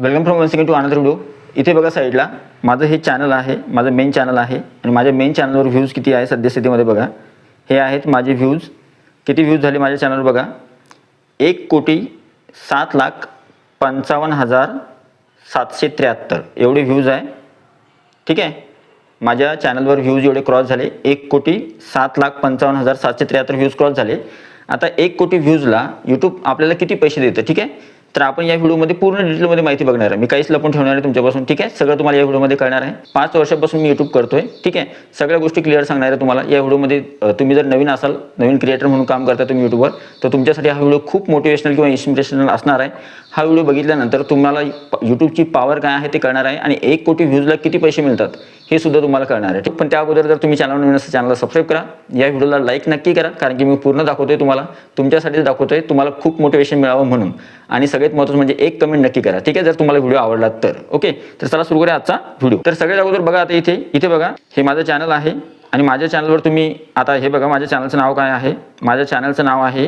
Welcome from one second to another video. इथे बघा साईडला माझं हे चॅनल आहे, माझं मेन चॅनल आहे आणि माझ्या मेन चॅनलवर व्ह्यूज किती आहे सद्यस्थितीमध्ये बघा। हे आहेत माझे व्ह्यूज, किती व्ह्यूज झाले माझ्या चॅनलवर बघा, 1,07,55,773 एवढे व्ह्यूज आहे। ठीक आहे, माझ्या चॅनलवर व्ह्यूज एवढे क्रॉस झाले, 1,07,55,773 व्ह्यूज क्रॉस झाले। आता 1 कोटी व्ह्यूजला यूट्यूब आपल्याला किती पैसे देतं, ठीक आहे। तर आपण या व्हिडिओमध्ये पूर्ण डिटेलमध्ये माहिती बघणार आहे। मी काहीच लपून ठेवणार आहे तुमच्यापासून, ठीक आहे। सगळं तुम्हाला या व्हिडिओमध्ये कळणार आहे। 5 वर्षापासून मी यूट्यूब करतोय, ठीक आहे। सगळ्या गोष्टी क्लिअर सांगणार आहे तुम्हाला या व्हिडिओमध्ये। तुम्ही जर नवीन असाल, नवीन क्रिएटर म्हणून काम करता तुम्ही यूट्यूबवर, तर तुमच्यासाठी हा व्हिडिओ खूप मोटिवेशनल किंवा इन्स्पिरेशनल असणार आहे। हा व्हिडिओ बघितल्यानंतर तुम्हाला यूट्यूबची पॉवर काय आहे ते कळणार आहे आणि 1 कोटी व्ह्यूजला किती पैसे मिळतात हे सुद्धा तुम्हाला कळणार आहे। पण त्या अगोदर जर तुम्ही चॅनल नवीन असेल चॅनलला सबस्क्राईब करा, या व्हिडिओला लाईक नक्की करा, कारण की मी पूर्ण दाखवतोय तुम्हाला, तुमच्यासाठी दाखवतोय, तुम्हाला खूप मोटिवेशन मिळावं म्हणून। आणि सगळ्यात महत्त्वाचं म्हणजे एक कमेंट नक्की करा, ठीक आहे, जर तुम्हाला व्हिडिओ आवडला तर। ओके, तर चला सुरू करूया आजचा व्हिडिओ। तर सगळ्यात अगोदर बघा, आता इथे बघा, हे माझं चॅनल आहे आणि माझ्या चॅनलवर तुम्ही आता हे बघा, माझ्या चॅनलचं नाव काय आहे, माझ्या चॅनलचं नाव आहे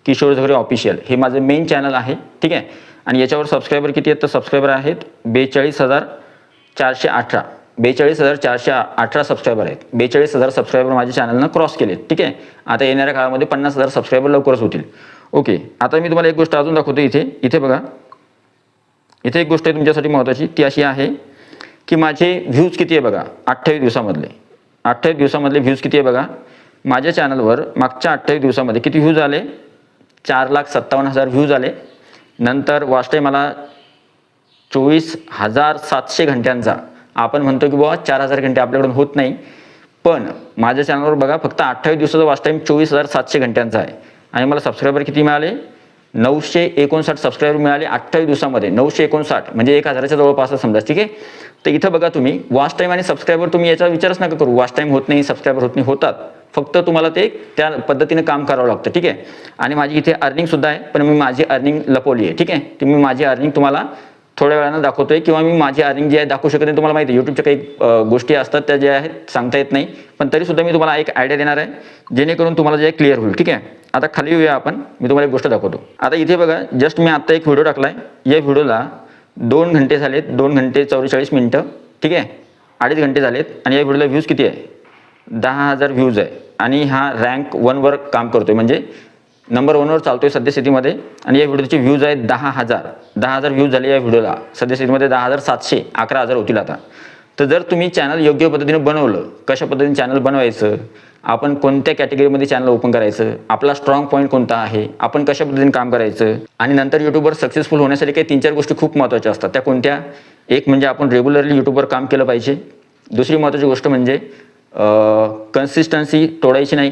किशोर झगरे ऑफिशियल। हे माझं मेन चॅनल आहे, ठीक आहे। आणि याच्यावर सबस्क्रायबर किती आहेत, तर सबस्क्रायबर आहेत 42,418 42,418 सबस्क्रायबर आहेत। 42,000 सबस्क्रायबर माझ्या चॅनलनं क्रॉस केलेत, ठीक आहे। आता येणाऱ्या काळामध्ये 50,000 सबस्क्रायबर लवकरच होतील। ओके, आता मी तुम्हाला एक गोष्ट अजून दाखवतो। इथे बघा, इथे एक गोष्ट आहे तुमच्यासाठी महत्त्वाची, ती अशी आहे की माझे व्ह्यूज किती आहे बघा, 28 दिवसामधले 28 दिवसामधले व्ह्यूज किती आहे बघा। माझ्या चॅनलवर मागच्या 28 दिवसामध्ये किती व्ह्यूज आले, 4,57,000 व्ह्यूज आले। नंतर वॉच टाईम मला 24,700 घंट्यांचा। आपण म्हणतो की बाबा 4,000 घंटे आपल्याकडून होत नाही, पण माझ्या चॅनलवर बघा फक्त 28 दिवसाचा वॉच टाईम 24,700 घंट्यांचा आहे। आणि मला सबस्क्रायबर किती मिळाले, 959 सबस्क्रायबर मिळाले 28 दिवसामध्ये। 959 म्हणजे 1,000च्या जवळपास समजा, ठीक आहे। तर इथं बघा तुम्ही वॉच टाईम आणि सबस्क्रायबर, तुम्ही याचा विचारच नका करू। वॉच टाईम होत नाही, सबस्क्रायबर होत नाही, होतात, फक्त तुम्हाला ते त्या पद्धतीने काम करावं लागतं, ठीक आहे। आणि माझी इथे अर्निंग सुद्धा आहे, पण मी माझी अर्निंग लपवली आहे, ठीक आहे। ती मी माझी अर्निंग तुम्हाला थोड्या वेळानं दाखवतोय, किंवा मी माझी अर्निंग जी आहे दाखवू शकत नाही, तुम्हाला माहिती आहे यूट्यूबच्या काही गोष्टी असतात त्या ज्या आहेत सांगता येत नाही, पण तरी सुद्धा मी तुम्हाला एक आयडिया देणार आहे जेणेकरून तुम्हाला जे क्लिअर होईल, ठीक आहे। आता खाली येऊया आपण, मी तुम्हाला एक गोष्ट दाखवतो। आता इथे बघा, जस्ट मी आता एक व्हिडिओ टाकलाय, या व्हिडिओला 2 घंटे झालेत, 2 घंटे 44 मिनिटं, ठीक आहे, 2.5 घंटे झालेत। आणि या व्हिडिओला व्ह्यूज किती आहे, 10,000 व्ह्यूज आहे। आणि हा रँक 1 वर काम करतोय, म्हणजे नंबर 1 वर चालतोय सद्यस्थितीमध्ये। आणि या व्हिडिओचे व्ह्यूज आहेत 10,000 व्ह्यूज झाले या व्हिडिओला सद्यस्थितीमध्ये। 10,700 11,000 होतील आता। तर जर तुम्ही चॅनल योग्य पद्धतीने बनवलं, कशा पद्धतीने चॅनल बनवायचं, आपण कोणत्या कॅटेगरीमध्ये चॅनल ओपन करायचं, आपला स्ट्रॉंग पॉईंट कोणता आहे, आपण कशा पद्धतीने काम करायचं, आणि नंतर यूट्यूबवर सक्सेसफुल होण्यासाठी काही 3-4 गोष्टी खूप महत्त्वाच्या असतात। त्या कोणत्या, एक म्हणजे आपण रेग्युलरली यूट्यूबवर काम केलं पाहिजे। दुसरी महत्त्वाची गोष्ट म्हणजे कन्सिस्टन्सी तोडायची नाही,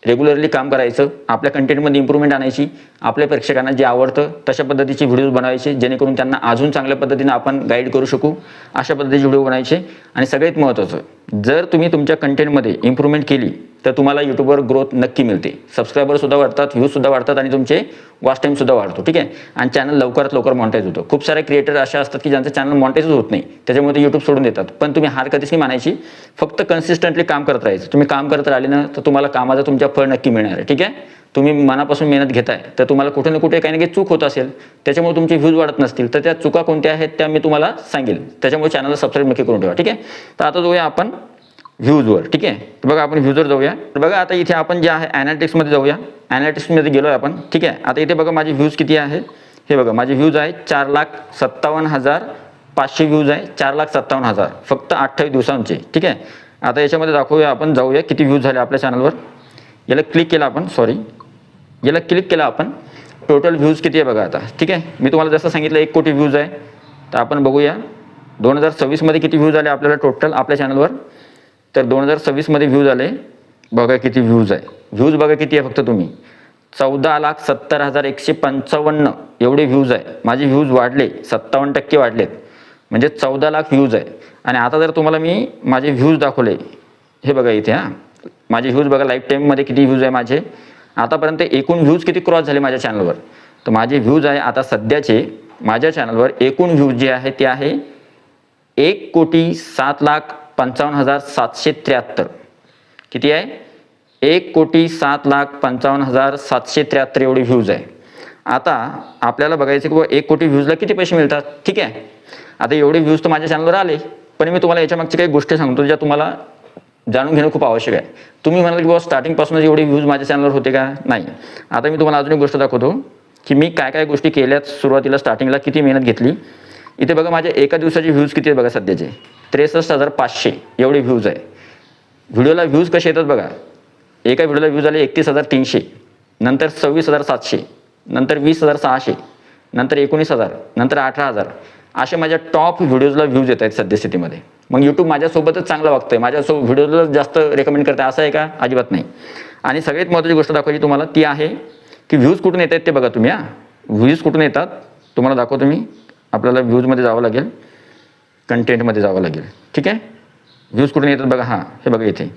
रेग्युलरली काम करायचं, आपल्या कंटेंटमध्ये इम्प्रूव्हमेंट आणायची, आपल्या प्रेक्षकांना जे आवडतं तशा पद्धतीचे व्हिडिओज बनवायचे, जेणेकरून त्यांना अजून चांगल्या पद्धतीने आपण गाईड करू शकू, अशा पद्धतीचे व्हिडिओ बनायचे। आणि सगळ्यात महत्त्वाचं, जर तुम्ही तुमच्या कंटेंटमध्ये इम्प्रूव्हमेंट केली तर तुम्हाला यूट्यूबवर ग्रोथ नक्की मिळते, सबस्क्रायबरसुद्धा वाढतात, व्ह्यूजसुद्धा वाढतात आणि तुमचे वॉच टाईमसुद्धा वाढतो, ठीक आहे। आणि चॅनल लवकरात लवकर मॉनिटाईज होतं। खूप सारे क्रिएटर अशा असतात की ज्यांचं चॅनल मॉनिटाईज होत नाही, त्याच्यामुळे ते यूट्यूब सोडून देतात। पण तुम्ही हार कधीच नाही मानायची, फक्त कन्सिस्टंटली काम करत राहायचं। तुम्ही काम करत राहिले ना, तर तुम्हाला कामाचं तुमच्या फळ नक्की मिळणार आहे, ठीक आहे। तुम्ही मनापासून मेहनत घेताय, तर तुम्हाला कुठे ना कुठे काही ना काही चूक होत असेल, त्याच्यामुळे तुमचे व्ह्यूज वाढत नसतील, तर त्या चुका कोणत्या आहेत त्या मी तुम्हाला सांगेल, त्याच्यामुळे चॅनलला सबस्क्राईब नक्की करून ठेवा, ठीक आहे। तर आता जाऊया आपण व्ह्यूजवर, ठीक आहे। तर बघा आपण व्ह्यूजवर जाऊया। तर बघा आता इथे आपण जे आहे ॲनालिटिक्समध्ये जाऊया, ॲनालिटिक्समध्ये गेलो आहे आपण, ठीक आहे। आता इथे बघा माझे व्ह्यूज किती आहेत, हे बघा माझे व्ह्यूज आहेत 4,57,500 व्ह्यूज आहे, 4,57,000 फक्त 28 दिवसांचे, ठीक आहे। आता याच्यामध्ये दाखवूया आपण, जाऊया किती व्ह्यूज झाले आपल्या चॅनलवर। याला क्लिक केला आपण, याला क्लिक केला आपण, टोटल व्ह्यूज किती आहे बघा आता, ठीक आहे। मी तुम्हाला जसं सांगितलं 1 कोटी व्ह्यूज आहे, तर आपण बघूया 2026 किती व्ह्यूज आले आपल्याला टोटल आपल्या चॅनलवर। तर 2026 व्ह्यूज आले बघा, किती व्ह्यूज आहे, व्ह्यूज बघा किती आहे, फक्त तुम्ही 14,70,155 एवढे व्ह्यूज आहे। माझे व्ह्यूज वाढले, 57% वाढलेत, म्हणजे 14 लाख व्ह्यूज आहे। आणि आता जर तुम्हाला मी माझे व्ह्यूज दाखवले, हे बघा इथे, माझे व्ह्यूज बघा, लाईफ टाईममध्ये किती व्ह्यूज आहे माझे, आतापर्यंत एकूण व्ह्यूज किती क्रॉस झाले माझ्या चॅनलवर। तर माझे व्ह्यूज आहे आता सध्याचे माझ्या चॅनलवर एकूण व्ह्यूज जे आहे ते आहे 1,07,55,773 किती आहे, 1,07,55,773 एवढे व्ह्यूज आहे। आता आपल्याला बघायचं की बाबा 1 कोटी व्ह्यूजला किती पैसे मिळतात. ठीक आहे, आता एवढे व्ह्यूज तर माझ्या चॅनलवर आले, पण मी तुम्हाला याच्या मागची काही गोष्टी सांगतो ज्या तुम्हाला जाणून घेणं खूप आवश्यक आहे. तुम्ही म्हणाल की बाबा स्टार्टिंगपासूनच एवढे व्ह्यूज माझ्या चॅनलवर होते का? नाही. आता मी तुम्हाला अजून एक गोष्ट दाखवतो की मी काय काय गोष्टी केल्यात, सुरुवातीला स्टार्टिंगला किती मेहनत घेतली. इथे बघा माझे एका दिवसाचे व्ह्यूज किती आहेत बघा, सध्याचे 63,500 एवढे व्ह्यूज आहे. व्हिडिओला व्ह्यूज कसे येतात बघा, एका व्हिडिओला व्ह्यूज आले 31,300, नंतर 26,700, नंतर 20,600, नंतर 19,000, नंतर 18,000, असे माझ्या टॉप व्हिडिओजला व्ह्यूज येत आहेत सद्यस्थितीमध्ये. मग यूट्यूब माझ्यासोबतच चांगलं वागतंय, माझ्यासोबत व्हिडिओला जास्त रेकमेंड करत आहे असं आहे का? अजिबात नाही. आणि सगळ्यात महत्त्वाची गोष्ट दाखवायची तुम्हाला ती आहे की व्ह्यूज कुठून येत आहेत ते बघा तुम्ही. व्ह्यूज कुठून येतात तुम्हाला दाखवतो मी. आपल्याला व्ह्यूजमध्ये जावं लागेल, कंटेंटमध्ये जावं लागेल. ठीक आहे, व्ह्यूज कुठून येतात बघा. हे बघा इथे.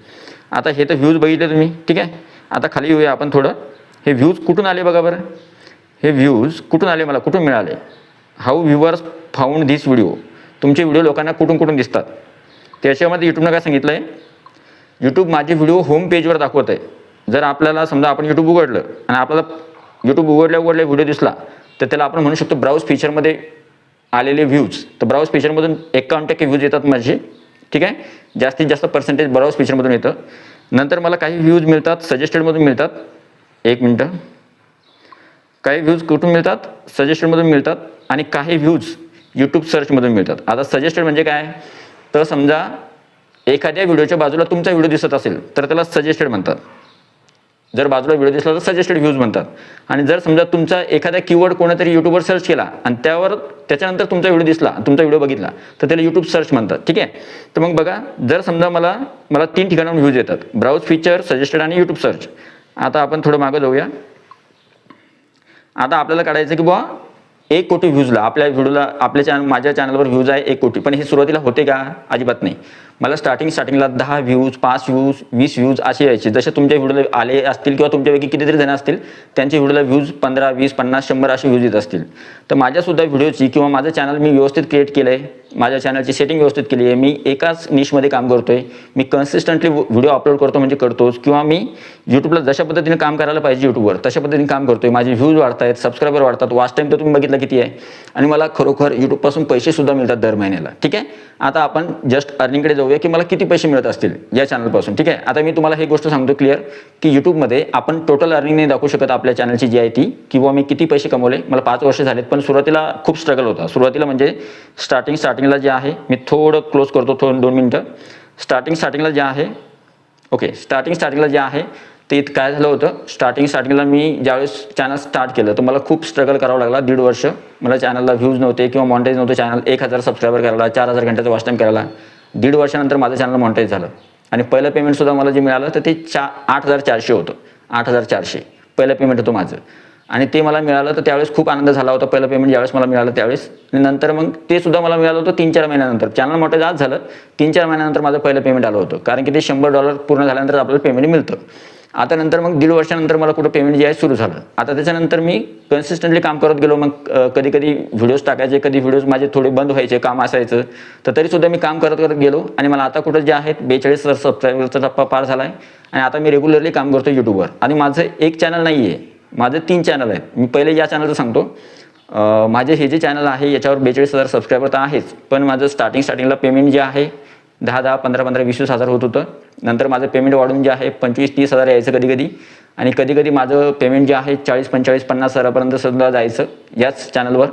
आता हे तर व्ह्यूज बघितले तुम्ही. ठीक आहे, आता खाली येऊया आपण थोडं. हे व्ह्यूज कुठून आले बघा बरं. हे व्ह्यूज कुठून आले, मला कुठून मिळाले. How viewers found this video. तुमचे व्हिडिओ लोकांना कुठून कुठून दिसतात. त्याच्यामध्ये यूट्यूबनं काय सांगितलं आहे, यूट्यूब माझे व्हिडिओ होम पेजवर दाखवत आहे. जर आपल्याला समजा आपण यूट्यूब उघडलं आणि आपल्याला यूट्यूब उघडल्या व्हिडिओ दिसला तर त्याला आपण म्हणू शकतो ब्राउज फीचरमध्ये आलेले व्ह्यूज. तर ब्राउज फीचरमधून 51% व्ह्यूज येतात माझे. ठीक आहे, जास्तीत जास्त पर्सेंटेज ब्राउज फीचरमधून येतं. नंतर मला काही व्ह्यूज मिळतात सजेस्टेडमधून मिळतात. एक मिनटं. काही व्ह्यूज कुठून मिळतात, सजेस्टेडमधून मिळतात. आणि काही व्ह्यूज यूट्यूब सर्चमधून मिळतात. आता सजेस्टेड म्हणजे काय, तर समजा एखाद्या व्हिडिओच्या बाजूला तुमचा व्हिडिओ दिसत असेल तर त्याला सजेस्टेड म्हणतात. जर बाजूला व्हिडिओ दिसला तर सजेस्टेड व्ह्यूज म्हणतात. आणि जर समजा तुमचा एखादा कीवर्ड कोणीतरी यूट्यूबवर सर्च केला आणि त्याच्यानंतर तुमचा व्हिडिओ दिसला, तुमचा व्हिडिओ बघितला तर त्याला यूट्यूब सर्च म्हणतात. ठीक आहे, तर मग बघा, जर समजा मला 3 ठिकाणाहून व्ह्यूज येतात, ब्राउज फीचर, सजेस्टेड आणि यूट्यूब सर्च. आता आपण थोडं मागं जाऊया. आता आपल्याला काढायचं की बुवा 1 कोटी व्ह्यूजला आपल्या व्हिडिओला, माझ्या चॅनलवर व्ह्यूज आहे 1 कोटी. पण हे सुरुवातीला होते का? अजिबात नाही. मला स्टार्टिंगला 10 व्ह्यूज, 5 व्ह्यूज, 20 व्ह्यूज असे यायचे. जसे तुमच्या व्हिडिओला आले असतील किंवा तुमच्यापैकी कितीतरी जण असतील त्यांच्या व्हिडिओला व्ह्यूज 15, 20, 50, 100 असे व्ह्यूज येत असतील. तर माझ्यासुद्धा व्हिडिओची किंवा माझं चॅनल मी व्यवस्थित क्रिएट केलं आहे, माझ्या चॅनलची सेटिंग व्यवस्थित केली आहे, मी एकाच निशमध्ये काम करतोय, मी कन्सिस्टंटली व्हिडिओ अपलोड करतो म्हणजे करतोच, किंवा मी यूट्यूबला जशा पद्धतीने काम करायला पाहिजे यूट्यूबवर तशा पद्धतीने काम करतोय. माझे व्ह्यूज वाढत आहेत, सबस्क्रायबर वाढतात, वॉच टाईम तर तुम्ही बघितलं किती आहे. आणि मला खरोखर यूट्यूबपासून पैसेसुद्धा मिळतात दर महिन्याला. ठीक आहे, आता आपण जस्ट अर्निंगकडे जाऊया की मला किती पैसे मिळत असतील या चॅनलपासून. ठीक आहे, आता मी तुम्हाला हे गोष्ट सांगतो क्लिअर की यूट्यूबमध्ये आपण टोटल अर्निंग नाही दाखवू शकत आपल्या चॅनलची जी आहे ती, किंवा मी किती पैसे कमवले. मला 5 वर्ष झालेत, पण सुरुवातीला खूप स्ट्रगल होता. सुरुवातीला म्हणजे स्टार्टिंगला जे आहे, मी थोडं क्लोज करतो 2 मिनटं. स्टार्टिंगला जे आहे, ओके, स्टार्टिंगला जे आहे ते काय झालं होतं, स्टार्टिंगला मी ज्यावेळेस चॅनल स्टार्ट केलं तर मला खूप स्ट्रगल करावं लागला. 1.5 वर्ष मला चॅनलला व्ह्यूज नव्हते किंवा मॉनिटाईज नव्हतं. चॅनल 1,000 सबस्क्रायबर करायला, 4,000 घंट्याचा वॉच टाईम करायला. 1.5 वर्षानंतर माझं चॅनल मॉनिटाईज झालं आणि पहिलं पेमेंटसुद्धा मला जे मिळालं तर ते 8,400 होतं. 8,400 पहिलं पेमेंट होतं माझं. आणि ते मला मिळालं तर त्यावेळेस खूप आनंद झाला होता. पहिलं पेमेंट ज्यावेळेस मला मिळालं त्यावेळेस. आणि नंतर मग ते सुद्धा मला मिळालं होतं 3-4 महिन्यानंतर. चॅनल मॉनिटाईज आज झालं, 3-4 महिन्यानंतर माझं पहिलं पेमेंट आलं होतं. कारण की ते $100 पूर्ण झाल्यानंतर आपल्याला पेमेंट मिळतं. आता नंतर मग 1.5 वर्षानंतर मला कुठं पेमेंट जे आहे सुरू झालं. आता त्याच्यानंतर मी कन्सिस्टंटली काम करत गेलो. मग कधी कधी व्हिडिओज टाकायचे, कधी व्हिडिओज माझे थोडे बंद व्हायचे, काम असायचं, तर तरीसुद्धा मी काम करत गेलो. आणि मला आता कुठं जे आहेत 42,000 सबस्क्रायबरचा टप्पा पार झाला आहे. आणि आता मी रेग्युलरली काम करतो यूट्यूबवर. आणि माझं एक चॅनल नाही आहे, माझं 3 चॅनल आहेत. मी पहिले या चॅनलचं सांगतो. माझे हे जे चॅनल आहे याच्यावर 42,000 सबस्क्रायबर तर आहेच, पण माझं स्टार्टिंगला पेमेंट जे आहे 10,000, 15,000, 20,000 होत होतं. नंतर माझं पेमेंट वाढून जे आहे 25-30,000 यायचं कधी कधी. आणि कधी कधी माझं पेमेंट जे आहे 40-45, 50,000पर्यंत सुद्धा जायचं याच चॅनलवर.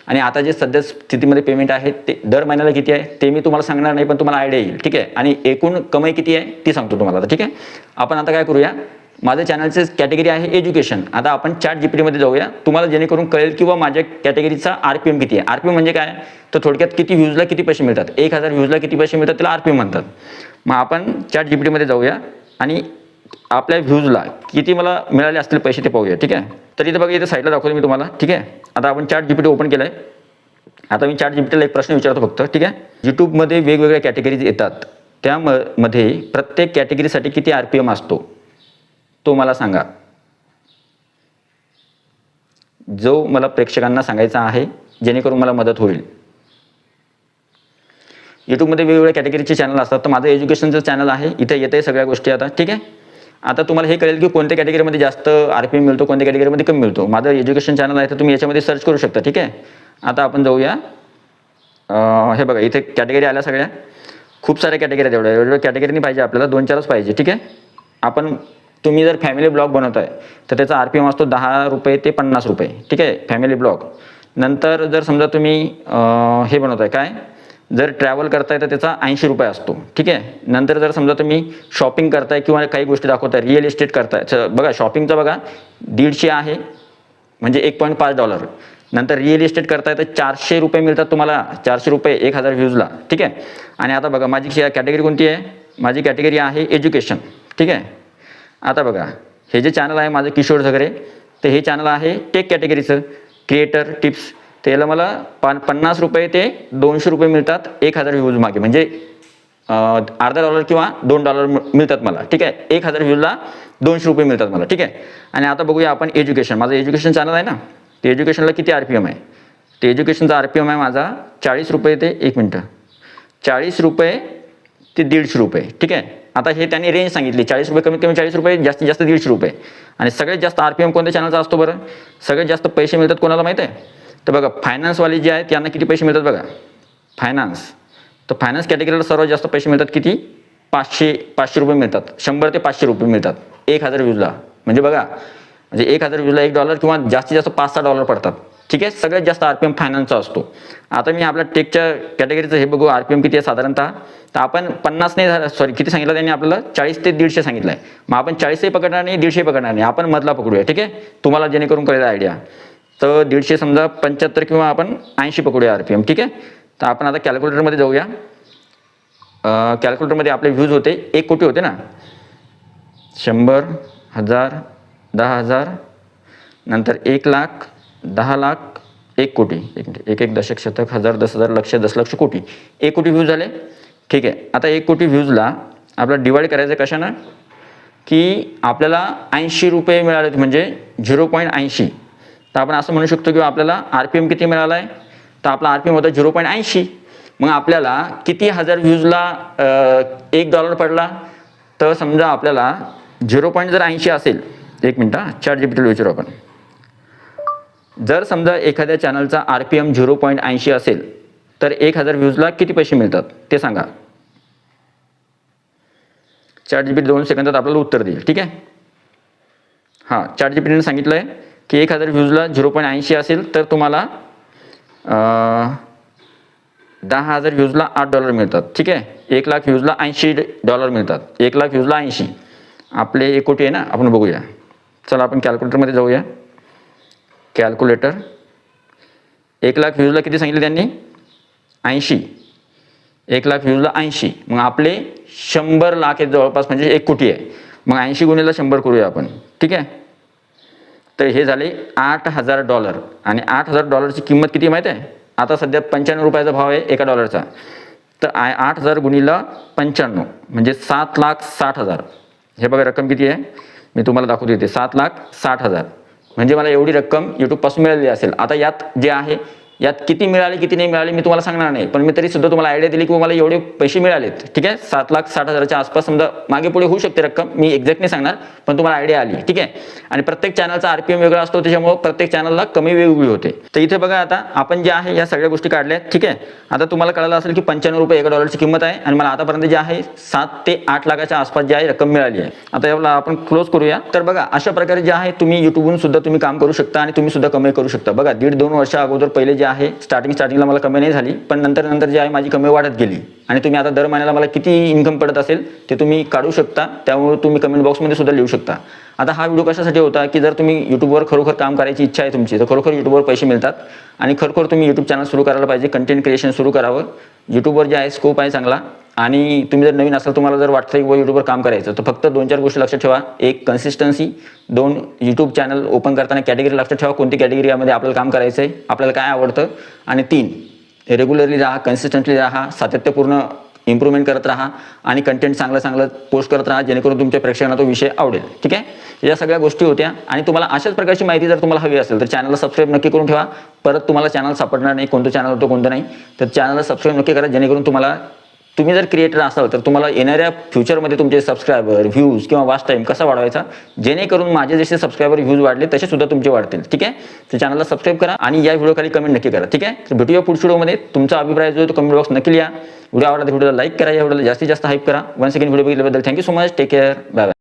आणि आता जे सध्या स्थितीमध्ये पेमेंट आहे ते दर महिन्याला किती आहे ते मी तुम्हाला सांगणार नाही, पण तुम्हाला आयडिया येईल. ठीक आहे, आणि एकूण कमाई किती आहे ती सांगतो तुम्हाला. ठीक आहे, आपण आता काय करूया, माझ्या चॅनलचे कॅटेगरी आहे एज्युकेशन. आता आपण ChatGPTमध्ये जाऊया, तुम्हाला जेणेकरून कळेल किंवा माझ्या कॅटेगरीचा RPM किती आहे. RPM म्हणजे काय, तर थोडक्यात किती व्ह्यूजला किती पैसे मिळतात. 1,000 व्ह्यूजला किती पैसे मिळतात त्याला RPM म्हणतात. मग आपण ChatGPTमध्ये जाऊया आणि आपल्या व्ह्यूजला किती मला मिळाले असतील पैसे ते पाहूया. ठीक आहे, तर इथे बघा, इथे साईडला दाखवतो मी तुम्हाला. ठीक आहे, आता आपण ChatGPT ओपन केलं आहे. आता मी ChatGPTला एक प्रश्न विचारतो फक्त. ठीक आहे, यूट्यूबमध्ये वेगवेगळ्या कॅटेगरीज येतात, त्यामध्ये प्रत्येक कॅटेगरीसाठी किती RPM असतो तो मला सांगा. जो मला प्रेक्षकांना सांगायचा आहे जेणेकरून मला मदत होईल. यूट्यूबमध्ये वेगवेगळ्या कॅटेगरीचे चॅनल असतात, तर माझं एज्युकेशनचं चॅनल आहे, इथे येते सगळ्या गोष्टी आता. ठीक आहे, आता तुम्हाला हे कळेल की कोणत्या कॅटेगरीमध्ये जास्त RPM मिळतो, कोणत्या कॅटेगरीमध्ये कमी मिळतो. माझं एज्युकेशन चॅनल आहे तर तुम्ही याच्यामध्ये सर्च करू शकता. ठीक आहे. आता आपण जाऊया. हे बघा इथे कॅटेगरी आल्या सगळ्या, खूप साऱ्या कॅटेगरी आहेत. एवढ्या कॅटेगरीनी पाहिजे आपल्याला, 2-4च पाहिजे. ठीक आहे. तुम्ही जर फॅमिली ब्लॉग बनवताय तर त्याचा RPM असतो 10 रुपये ते 50 रुपये. ठीक आहे, फॅमिली ब्लॉग. नंतर जर समजा तुम्ही हे बनवताय काय, जर ट्रॅव्हल करताय तर त्याचा 80 रुपये असतो. ठीक आहे. नंतर जर समजा तुम्ही शॉपिंग करताय किंवा काही गोष्टी दाखवताय, रिअल इस्टेट करताय, बघा शॉपिंगचा बघा 150 आहे म्हणजे $1.5. नंतर रिअल इस्टेट करताय तर 400 रुपये मिळतात तुम्हाला, 400 रुपये 1000 व्ह्यूजला. ठीक आहे. आणि आता बघा माझी कॅटेगरी कोणती आहे, माझी कॅटेगरी आहे एज्युकेशन. ठीक आहे. आता बघा हे जे चॅनल आहे माझं किशोर झगरे, तर हे चॅनल आहे टेक कॅटेगरीचं, क्रिएटर टिप्स. त्याला मला 50 रुपये ते 200 रुपये मिळतात 1000 व्ह्यूज मागे, म्हणजे $अर्धा किंवा $2 मिळतात मला. ठीक आहे. 1000 व्ह्यूजला 200 रुपये मिळतात मला. ठीक आहे. आणि आता बघूया आपण एज्युकेशन. माझं एज्युकेशन चॅनल आहे ना, ते एज्युकेशनला किती RPM आहे, ते एज्युकेशनचा RPM आहे माझा 40 रुपये ते 1 मिनटं 40 रुपये ते 150 रुपये. ठीक आहे. आता हे त्यांनी रेंज सांगितली, 40 रुपये कमीत कमी 40 रुपये, जास्तीत जास्त 150 रुपये. आणि सगळ्यात जास्त RPM कोणत्या चॅनलचा असतो बरं, सगळ्यात जास्त पैसे मिळतात कोणाला माहीत आहे, तर बघा फायनान्सवाले जे आहेत त्यांना किती पैसे मिळतात बघा, फायनान्स. तर फायनान्स कॅटेगरीला सर्वात जास्त पैसे मिळतात किती, 500 रुपये मिळतात. 100 ते 500 रुपये मिळतात 1000 व्ह्यूजला. म्हणजे बघा, म्हणजे 1000 व्ह्यूजला $1 किंवा जास्तीत जास्त $5-6 पडतात. ठीक आहे. सगळ्यात जास्त RPM फायनान्सचा असतो. आता मी आपल्या टेकच्या कॅटेगरीचं हे बघू RPM किती आहे साधारणतः. तर आपण 50 नाही झालं, सॉरी किती सांगितलं त्यांनी आपल्याला, 40 ते 150 सांगितलं आहे. मग आपण 40ही पकडणार नाही, 150ही पकडणार नाही, आपण मधला पकडूया. ठीक आहे. तुम्हाला जेणेकरून कळेल आयडिया. तर 150 समजा 75 किंवा आपण 80 पकडूया RPM. ठीक आहे. तर आपण आता कॅल्क्युलेटरमध्ये जाऊया. कॅल्क्युलेटरमध्ये आपले व्ह्यूज होते 1 कोटी होते ना, 100, 1000, 10,000, नंतर 1 लाख, 10 लाख, 1 कोटी, 1 दशक, शतक, हजार, 10,000, लक्ष, 10 लक्ष, कोटी, 1 कोटी व्ह्यूज झाले. ठीक आहे. आता 1 कोटी व्ह्यूजला आपल्याला डिवाईड करायचं कशानं, की आपल्याला 80 रुपये मिळाले म्हणजे 0.80. तर आपण असं म्हणू शकतो की आपल्याला RPM किती मिळाला आहे, तर आपला RPM होता 0.80. मग आपल्याला किती हजार व्ह्यूजला $1 पडला, तर समजा आपल्याला 0.80 असेल, 1 मिनटं ChatGPT विचारू आपण. जर समजा एखाद्या चॅनलचा RPM 0.80 असेल तर 1000 व्ह्यूजला किती पैसे मिळतात ते सांगा. ChatGPT 2 सेकंदात आपल्याला उत्तर देईल. ठीक आहे. हां, ChatGPTने सांगितलं आहे की 1000 व्ह्यूजला 0.80 असेल तर तुम्हाला 10,000 व्ह्यूजला $8 मिळतात. ठीक आहे. 1 लाख व्ह्यूजला $80 मिळतात. 1 लाख व्ह्यूजला 80, आपले 1 कोटी आहे ना, आपण बघूया. चला आपण कॅल्क्युलेटरमध्ये जाऊया. कॅल्क्युलेटर, 1 लाख व्ह्यूजला किती सांगितले त्यांनी, 80. 1 लाख व्ह्यूजला 80, मग आपले 100 लाख आहेत जवळपास, म्हणजे 1 कोटी आहे. मग 80 गुणिले 100 करूया आपण. ठीक आहे. तर हे झाले $8,000. आणि $8,000ची किंमत किती माहीत आहे, आता सध्या 95 रुपयाचा भाव आहे एका $1चा. तर 8,000 गुणिले 95 म्हणजे 7,60,000. हे बघा रक्कम किती आहे, मी तुम्हाला दाखवतो इथे, 7,60,000. म्हणजे मला एवढी रक्कम यूट्यूबपासून मिळालेली असेल. आता यात जे आहे, यात किती मिळाले किती नाही मिळाले मी तुम्हाला सांगणार नाही, पण मी तरी सुद्धा तुम्हाला आयडिया दिली की मला एवढे पैसे मिळालेत. ठीक आहे. 7,60,000च्या आसपास, समजा मागे पुढे होऊ शकते रक्कम, मी एक्झॅक्ट नाही सांगणार, पण तुम्हाला आयडिया आली. ठीक आहे. आणि प्रत्येक चॅनलचा RPM वेगळा असतो, त्याच्यामुळे प्रत्येक चॅनलला कमी वेगवेगळी होते. तर इथे बघा आता आपण जे आहे या सगळ्या गोष्टी काढल्या. ठीक आहे. आता तुम्हाला कळलं असेल की 95 रुपये एका $1ची किंमत आहे, आणि मला आतापर्यंत जे आहे 7 ते 8 लाखाच्या आसपास जे आहे रक्कम मिळाली आहे. आता याला आपण क्लोज करूया. तर बघा अशा प्रकारे जे आहे तुम्ही यूट्यूबवरून सुद्धा तुम्ही काम करू शकता आणि तुम्ही सुद्धा कमाई करू शकता. बघा 1.5-2 वर्ष अगोदर पहिले जे आहे स्टार्टिंगला मला कमाई नाही झाली, पण नंतर जे आहे माझी कमाई वाढत गेली. आणि तुम्ही आता दर महिन्याला मला किती इन्कम पडत असेल ते तुम्ही काढू शकता, त्यामुळे तुम्ही कमेंट बॉक्समध्ये सुद्धा लिहू शकता. आता हा व्हिडिओ कशासाठी होता, की जर तुम्ही यूट्यूबवर खरोखर काम करायची इच्छा आहे तुमची, तर खरोखर यूट्यूबवर पैसे मिळतात आणि खरोखर तुम्ही यूट्यूब चॅनल सुरू करायला पाहिजे, कंटेंट क्रिएशन सुरू करावं. यूट्यूबवर जे आहे स्कोप आहे चांगला. आणि तुम्ही जर नवीन असाल, तुम्हाला जर वाटतं की यूट्यूबवर काम करायचं, तर फक्त 2-4 गोष्टी लक्षात ठेवा. 1 कन्सिस्टन्सी, 2 यूट्यूब चॅनल ओपन करताना कॅटेगरी लक्षात ठेवा, कोणती कॅटेगरी यामध्ये आपल्याला काम करायचं आहे, आपल्याला काय आवडतं. आणि 3 रेग्युलरली राहा, कन्सिस्टंटली राहा, सातत्यपूर्ण इम्प्रूव्हमेंट करत राहा आणि कंटेंट चांगलं पोस्ट करत राहा, जेणेकरून तुमच्या प्रेक्षकांना तो विषय आवडेल. ठीक आहे. या सगळ्या गोष्टी होत्या. आणि तुम्हाला अशाच प्रकारची माहिती जर तुम्हाला हवी असेल तर चॅनलला सबस्क्राईब नक्की करून ठेवा. परत तुम्हाला चॅनल सापडणार नाही, कोणतं चॅनल होतं कोणतं नाही, तर चॅनलला सबस्क्राईब नक्की करा, जेणेकरून तुम्हाला तुम्ही जर क्रिएटर असाल तर तुम्हाला येणाऱ्या फ्युचरमध्ये तुमचे सबस्क्रायबर, व्ह्यूज किंवा वॉच टाईम कसा वाढवायचा, जेणेकरून माझे जसे सबस्क्रायबर, व्ह्यूज वाढले तसे सुद्धा तुमचे वाढतील. ठीक आहे, तर चॅनलला सबस्क्राईब करा आणि या व्हिडिओ खाली कमेंट नक्की करा. ठीक आहे, तर भेटूया पुढच्या व्हिडिओमध्ये. तुमचा अभिप्राय जो तो कमेंट बॉक्स नक्की लिहा. व्हिडिओ आवडला तर व्हिडिओला लाईक करा, या व्हिडिओला जास्तीत जास्त हाईप करा. वन सेकंड व्हिडिओ बघितल्याबद्दल thank you so much. Take care, bye bye.